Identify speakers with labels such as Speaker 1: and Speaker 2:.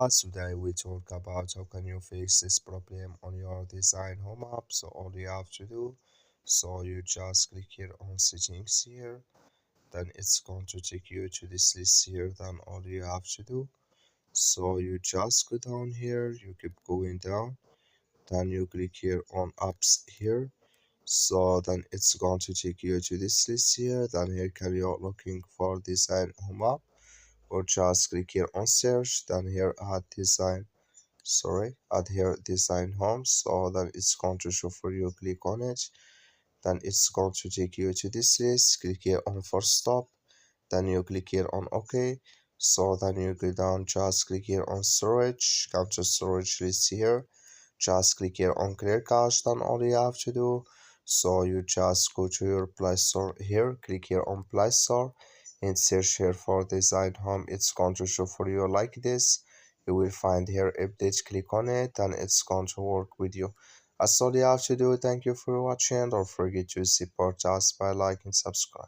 Speaker 1: Today we talk about how can you fix this problem on your design home app. So all you have to do, so you just click here on settings here, then it's going to take you to this list here. Then all you have to do, so you just go down here, you keep going down, then you click here on apps here. So then it's going to take you to this list here. Then here can you looking for design home app, or just click here on search, then here add design, add here design home. So then it's going to show for you, click on it, then it's going to take you to this list. Click here on first stop, then you click here on OK. So then you go down, just click here on storage, come to storage list here, just click here on clear cache. Then all you have to do, so you just go to your Play Store here, click here on Play Store and search here for design home. It's going to show for you like this. You will find here update, click on it and it's going to work with you. That's all you have to do. Thank you for watching. Don't forget to support us by liking and subscribe.